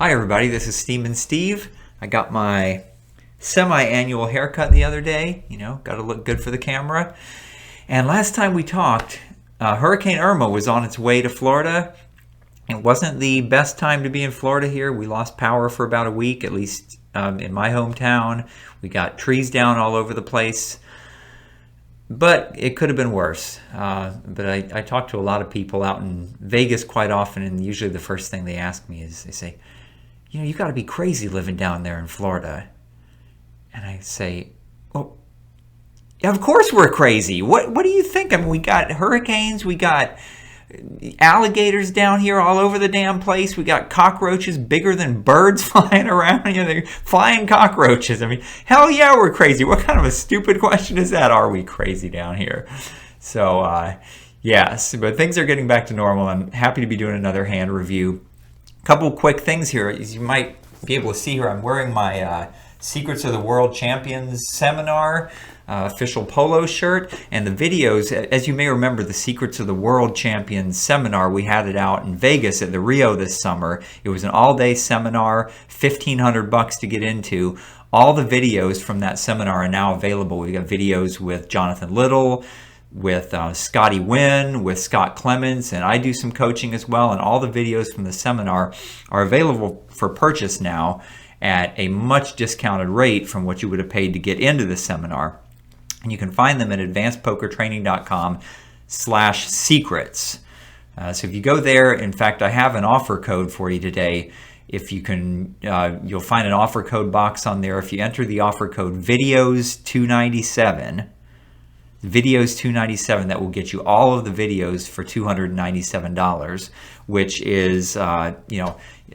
Hi everybody, this is Steamin Steve. I got my semi-annual haircut the other day, got to look good for the camera. And last time we talked, Hurricane Irma was on its way to Florida. It wasn't the best time to be in Florida here. We lost power for about a week, at least in my hometown. We got trees down all over the place. But it could have been worse. But I talk to a lot of people out in Vegas quite often, and usually the first thing they ask me is, they say, you got to be crazy living down there in Florida. And I say, well, yeah, of course we're crazy. What do you think? I mean, we got hurricanes, we got alligators down here all over the damn place. We got cockroaches bigger than birds flying around. They're flying cockroaches. I mean, hell yeah, we're crazy. What kind of a stupid question is that? Are we crazy down here? So, yes, but things are getting back to normal. I'm happy to be doing another hand review. Couple quick things here. As you might be able to see here, I'm wearing my Secrets of the World Champions seminar official polo shirt, and the videos, as you may remember, the Secrets of the World Champions seminar, we had it out in Vegas at the Rio this summer. It was an all-day seminar, $1,500 to get into. All the videos from that seminar are now available. We've got videos with Johnathan Little, with Scottie Nguyen, with Clements, and I do some coaching as well, and all the videos from the seminar are available for purchase now at a much discounted rate from what you would have paid to get into the seminar. And you can find them at advancedpokertraining.com/secrets. So if you go there, in fact, I have an offer code for you today. If you can, you'll find an offer code box on there. If you enter the offer code videos297, videos297, that will get you all of the videos for $297, which is, like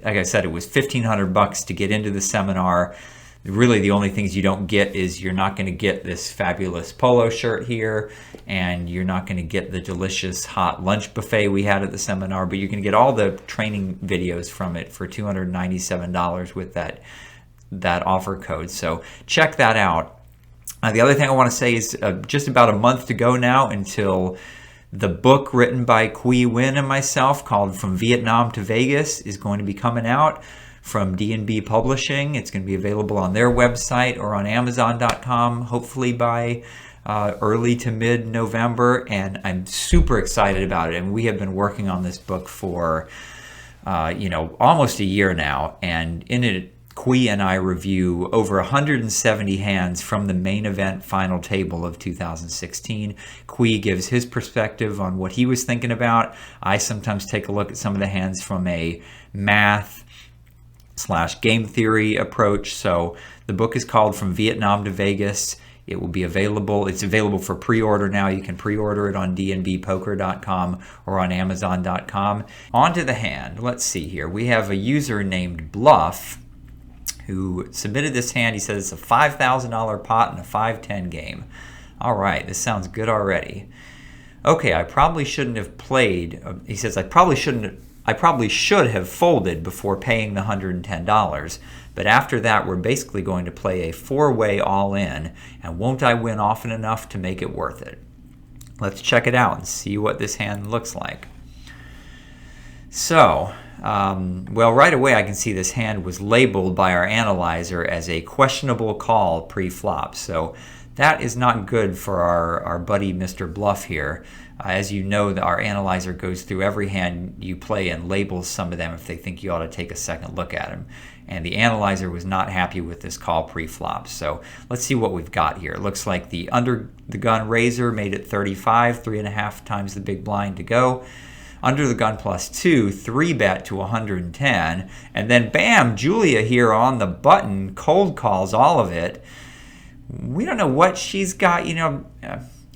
I said, it was $1,500 to get into the seminar. Really, the only things you don't get is you're not going to get this fabulous polo shirt here, and you're not going to get the delicious hot lunch buffet we had at the seminar, but you're going to get all the training videos from it for $297 with that offer code. So check that out. The other thing I want to say is just about a month to go now until the book written by Scottie Nguyen and myself called From Vietnam to Vegas is going to be coming out from D&B Publishing. It's going to be available on their website or on Amazon.com, hopefully by early to mid-November, and I'm super excited about it. And we have been working on this book for, almost a year now, and in it, Scottie and I review over 170 hands from the main event final table of 2016. Scottie gives his perspective on what he was thinking about. I sometimes take a look at some of the hands from a math/game theory approach. So the book is called From Vietnam to Vegas. It will be available. It's available for pre-order now. You can pre-order it on dnbpoker.com or on amazon.com. On to the hand. Let's see here. We have a user named Bluff who submitted this hand. He says it's a $5,000 pot in a 5-10 game. All right, this sounds good already. Okay, I probably shouldn't have played. He says I probably should have folded before paying the $110. But after that, we're basically going to play a 4-way all-in, and won't I win often enough to make it worth it? Let's check it out and see what this hand looks like. So, well, right away I can see this hand was labeled by our analyzer as a questionable call pre-flop. So that is not good for our buddy Mr. Bluff here. As you know, our analyzer goes through every hand you play and labels some of them if they think you ought to take a second look at them. And the analyzer was not happy with this call pre-flop. So let's see what we've got here. It looks like the under the gun raiser made it 35, 3.5 times the big blind to go. Under the gun +2, 3-bet to 110. And then bam, Julia here on the button, cold calls all of it. We don't know what she's got,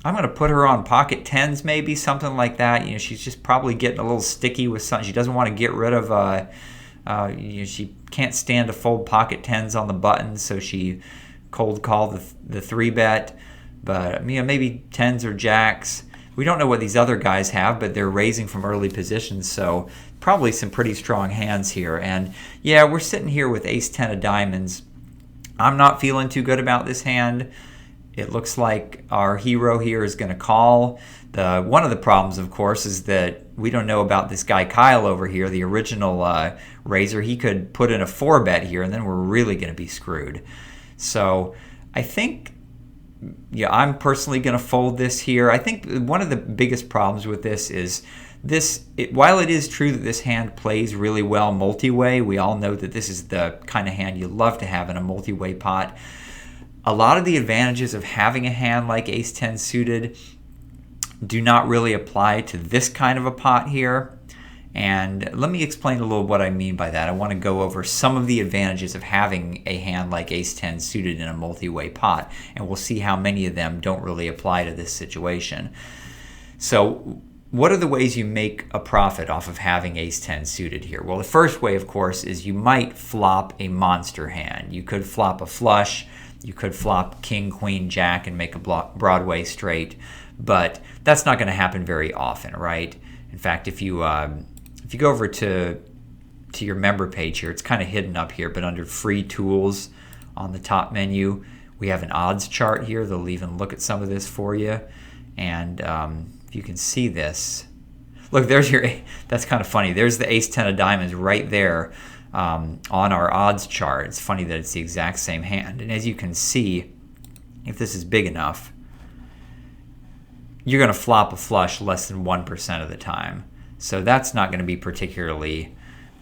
I'm going to put her on pocket 10s maybe, something like that. She's just probably getting a little sticky with something. She doesn't want to get rid of, she can't stand to fold pocket 10s on the button, so she cold called the 3-bet. But, maybe 10s or jacks. We don't know what these other guys have, but they're raising from early positions, so probably some pretty strong hands here. And yeah, we're sitting here with ace-10 of diamonds. I'm not feeling too good about this hand. It looks like our hero here is going to call. One of the problems, of course, is that we don't know about this guy Kyle over here, the original raiser. He could put in a 4-bet here, and then we're really going to be screwed. So I think, yeah, I'm personally going to fold this here. I think one of the biggest problems with this is while it is true that this hand plays really well multi-way, we all know that this is the kind of hand you love to have in a multi-way pot. A lot of the advantages of having a hand like ace-10 suited do not really apply to this kind of a pot here. And let me explain a little what I mean by that. I want to go over some of the advantages of having a hand like ace-10 suited in a multi-way pot, and we'll see how many of them don't really apply to this situation. So what are the ways you make a profit off of having ace-10 suited here? Well, the first way, of course, is you might flop a monster hand. You could flop a flush, you could flop king, queen, jack, and make a Broadway straight, but that's not going to happen very often, right? In fact, if you go over to your member page here, it's kind of hidden up here, but under free tools on the top menu, we have an odds chart here. They'll even look at some of this for you, and if you can see this, look, that's kind of funny. There's the ace-10 of diamonds right there on our odds chart. It's funny that it's the exact same hand. And as you can see, if this is big enough, you're going to flop a flush less than 1% of the time. So that's not going to be particularly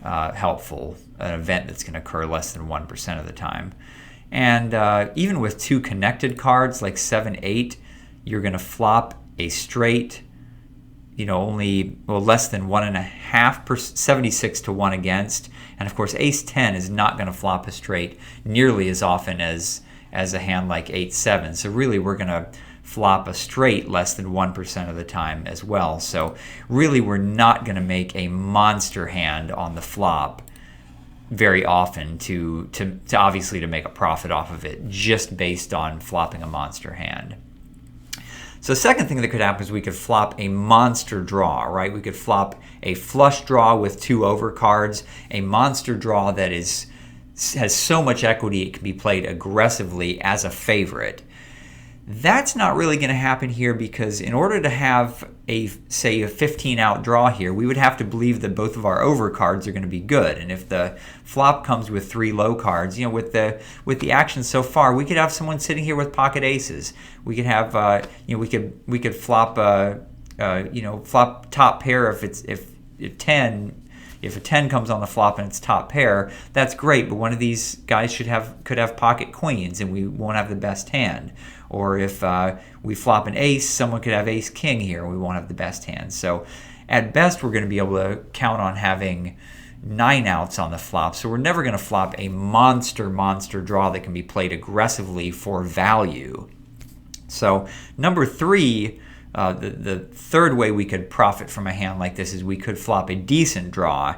helpful, an event that's going to occur less than 1% of the time. And even with two connected cards like 7-8, you're going to flop a straight, only less than 1.5%, 76 to 1 against. And of course, ace-10 is not going to flop a straight nearly as often as a hand like 8-7. So really, we're going to flop a straight less than 1% of the time as well. So really, we're not going to make a monster hand on the flop very often to obviously to make a profit off of it just based on flopping a monster hand. So the second thing that could happen is we could flop a monster draw, right? We could flop a flush draw with 2 overcards, a monster draw that has so much equity it can be played aggressively as a favorite. That's not really going to happen here because in order to have say a 15-out draw here, we would have to believe that both of our overcards are going to be good. And if the flop comes with 3 low cards, with the action so far, we could have someone sitting here with pocket aces. We could have we could flop flop top pair if a 10 comes on the flop and it's top pair, that's great, but one of these guys could have pocket queens and we won't have the best hand. Or if we flop an ace, someone could have ace king here and we won't have the best hand. So at best, we're going to be able to count on having 9 outs on the flop. So we're never going to flop a monster draw that can be played aggressively for value. So number 3, the third way we could profit from a hand like this is we could flop a decent draw.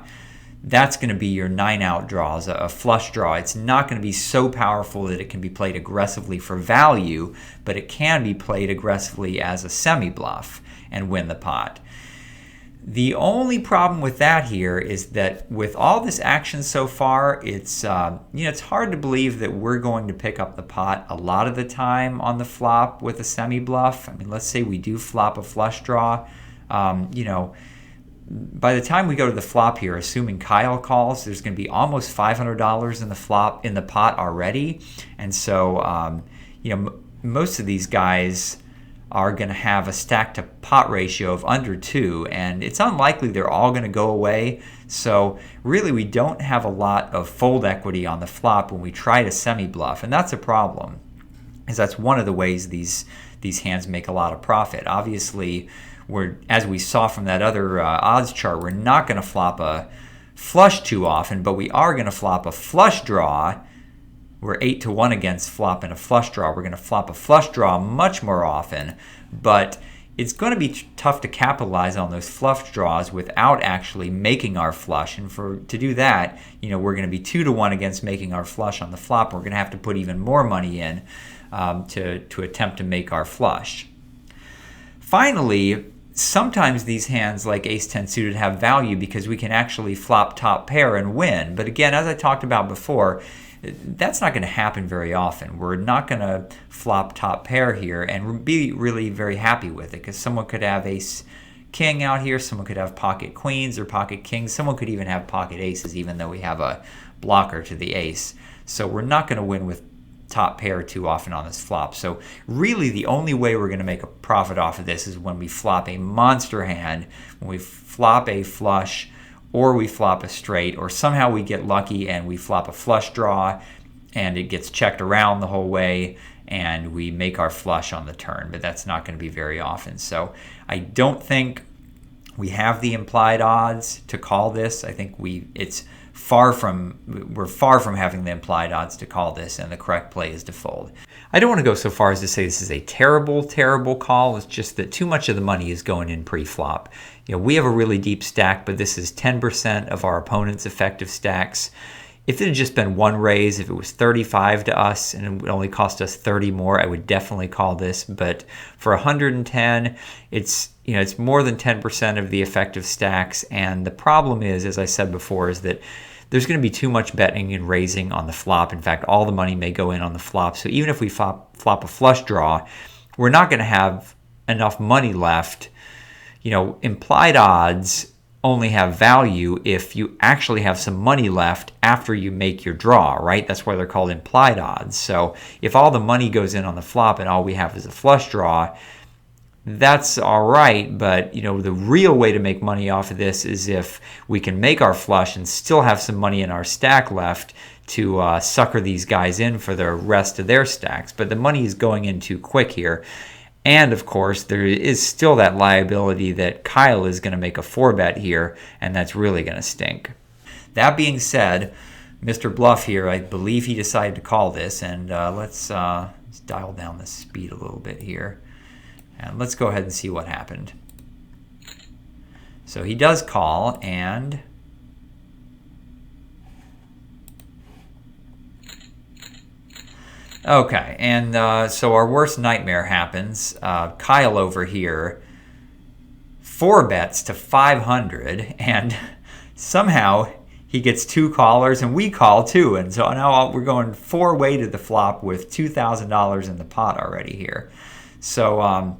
That's going to be your 9-out draws, a flush draw. It's not going to be so powerful that it can be played aggressively for value, but it can be played aggressively as a semi-bluff and win the pot. The only problem with that here is that with all this action so far, it's hard to believe that we're going to pick up the pot a lot of the time on the flop with a semi-bluff. I mean, let's say we do flop a flush draw, by the time we go to the flop here, assuming Kyle calls, there's going to be almost $500 in the pot already, and so most of these guys are going to have a stack to pot ratio of under 2, and it's unlikely they're all going to go away. So really, we don't have a lot of fold equity on the flop when we try to semi-bluff, and that's a problem, because that's one of the ways these hands make a lot of profit. Obviously, as we saw from that other odds chart, we're not going to flop a flush too often, but we are going to flop a flush draw. We're 8 to 1 against flopping a flush draw. We're going to flop a flush draw much more often, but it's going to be tough to capitalize on those flush draws without actually making our flush. And to do that, we're going to be 2 to 1 against making our flush on the flop. We're going to have to put even more money in to attempt to make our flush. Finally, sometimes these hands like ace-10 suited have value because we can actually flop top pair and win. But again, as I talked about before, that's not going to happen very often. We're not going to flop top pair here and be really very happy with it because someone could have ace king out here. Someone could have pocket queens or pocket kings. Someone could even have pocket aces, even though we have a blocker to the ace. So we're not going to win with top pair too often on this flop. So really the only way we're going to make a profit off of this is when we flop a monster hand, when we flop a flush, or we flop a straight, or somehow we get lucky and we flop a flush draw and it gets checked around the whole way and we make our flush on the turn. But that's not going to be very often. So I don't think we have the implied odds to call this. I think we're far from having the implied odds to call this, and the correct play is to fold. I don't want to go so far as to say this is a terrible, terrible call. It's just that too much of the money is going in pre-flop. We have a really deep stack, but this is 10% of our opponent's effective stacks. If it had just been one raise, if it was 35 to us and it would only cost us 30 more, I would definitely call this. But for 110, it's more than 10% of the effective stacks. And the problem is, as I said before, is that there's going to be too much betting and raising on the flop. In fact, all the money may go in on the flop. So even if we flop a flush draw, we're not going to have enough money left. Implied odds only have value if you actually have some money left after you make your draw, right? That's why they're called implied odds. So if all the money goes in on the flop and all we have is a flush draw, that's all right. But the real way to make money off of this is if we can make our flush and still have some money in our stack left to sucker these guys in for the rest of their stacks. But the money is going in too quick here. And of course, there is still that liability that Kyle is going to make a 4-bet here, and that's really going to stink. That being said, Mr. Bluff here, I believe he decided to call this, and let's dial down the speed a little bit here. And let's go ahead and see what happened. So he does call, and okay, and so our worst nightmare happens. Kyle over here 4-bets to 500, and somehow he gets 2 callers, and we call too. And so now we're going 4-way to the flop with $2,000 in the pot already here. So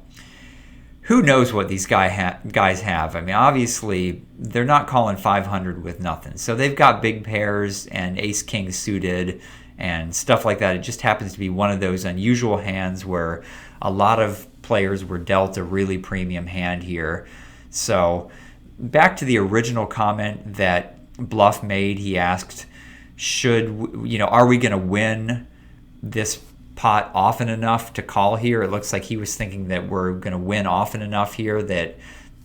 who knows what these guys have? I mean, obviously, they're not calling 500 with nothing. So they've got big pairs and ace-king suited and stuff like that. It just happens to be one of those unusual hands where a lot of players were dealt a really premium hand here. So back to the original comment that Bluff made, he asked, are we going to win this pot often enough to call here? It looks like he was thinking that we're going to win often enough here that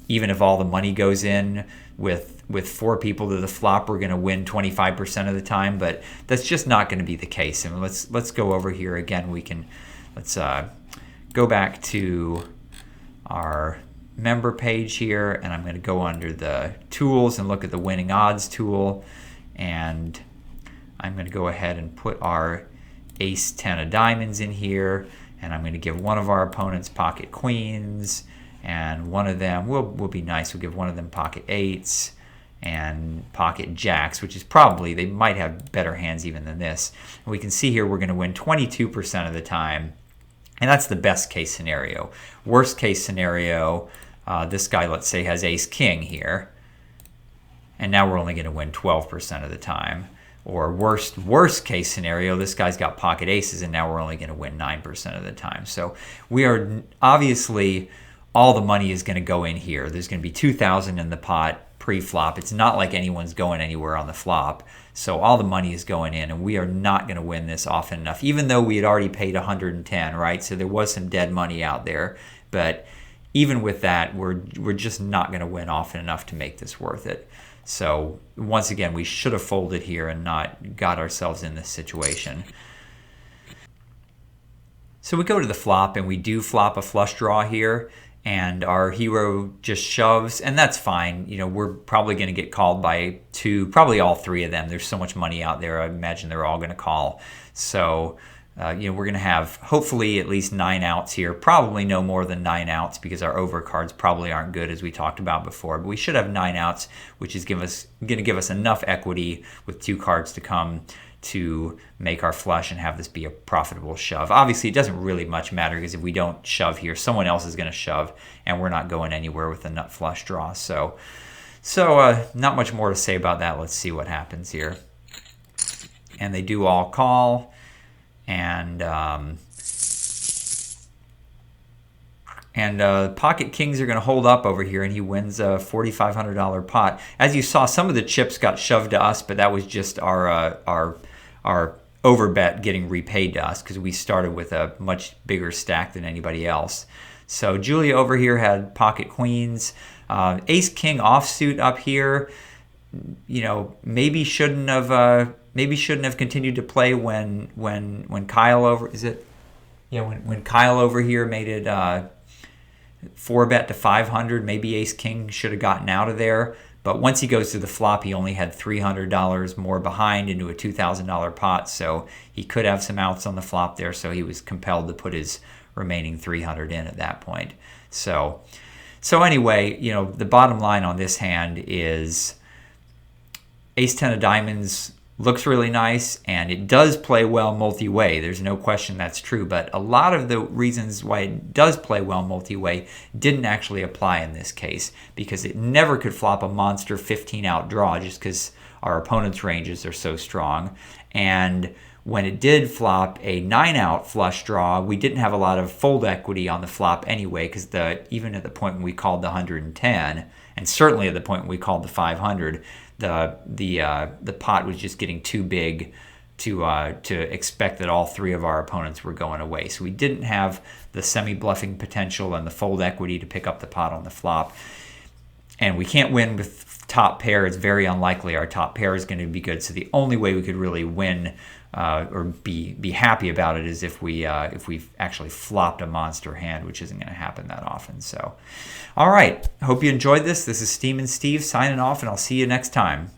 even if all the money goes in with 4 people to the flop, we're going to win 25% of the time. But that's just not going to be the case. And let's go over here again. Let's go back to our member page here, and I'm going to go under the tools and look at the winning odds tool, and I'm going to go ahead and put our ace 10 of diamonds in here, and I'm going to give one of our opponents pocket queens, and one of them will be nice. We'll give one of them pocket eights and pocket jacks, which is probably, they might have better hands even than this. And we can see here we're going to win 22% of the time, and that's the best case scenario. Worst case scenario, this guy, let's say, has ace king here, and now we're only going to win 12% of the time. Or worst case scenario, this guy's got pocket aces, and now we're only going to win 9% of the time. So we are obviously, all the money is going to go in here. There's going to be $2,000 in the pot pre-flop. It's not like anyone's going anywhere on the flop. So all the money is going in, and we are not going to win this often enough, even though we had already paid 110, right? So there was some dead money out there. But even with that, we're just not going to win often enough to make this worth it. So once again, we should have folded here and not got ourselves in this situation. So we go to the flop, and we do flop a flush draw here, and our hero just shoves, and that's fine. We're probably going to get called by 2, probably all 3 of them. There's so much money out there, I imagine they're all going to call. So we're going to have hopefully at least 9 outs here, probably no more than 9 outs because our overcards probably aren't good, as we talked about before. But we should have 9 outs, which is going to give us enough equity with 2 cards to come to make our flush and have this be a profitable shove. Obviously, it doesn't really much matter because if we don't shove here, someone else is going to shove, and we're not going anywhere with the nut flush draw. So not much more to say about that. Let's see what happens here. And they do all call, and pocket kings are going to hold up over here, and he wins a $4,500 pot. As you saw, some of the chips got shoved to us, but that was just our overbet getting repaid to us because we started with a much bigger stack than anybody else. So Julia over here had pocket queens, ace king offsuit up here. You know, maybe shouldn't have continued to play when Kyle over when Kyle over here made it 4-bet to 500. Maybe ace king should have gotten out of there. But once he goes to the flop, he only had $300 more behind into a $2,000 pot, so he could have some outs on the flop there. So he was compelled to put his remaining $300 in at that point. So anyway, you know, the bottom line on this hand is ace 10 of diamonds looks really nice, and it does play well multi-way. There's no question that's true, but a lot of the reasons why it does play well multi-way didn't actually apply in this case, because it never could flop a monster 15-out draw just because our opponent's ranges are so strong. And when it did flop a 9-out flush draw, we didn't have a lot of fold equity on the flop anyway, because even at the point when we called the 110, and certainly at the point when we called the 500, the pot was just getting too big to expect that all three of our opponents were going away. So we didn't have the semi-bluffing potential and the fold equity to pick up the pot on the flop. And we can't win with top pair. It's very unlikely our top pair is going to be good. So the only way we could really win or be happy about it is if we actually flopped a monster hand, which isn't going to happen that often. So, all right. Hope you enjoyed this. This is Steamin Steve signing off, and I'll see you next time.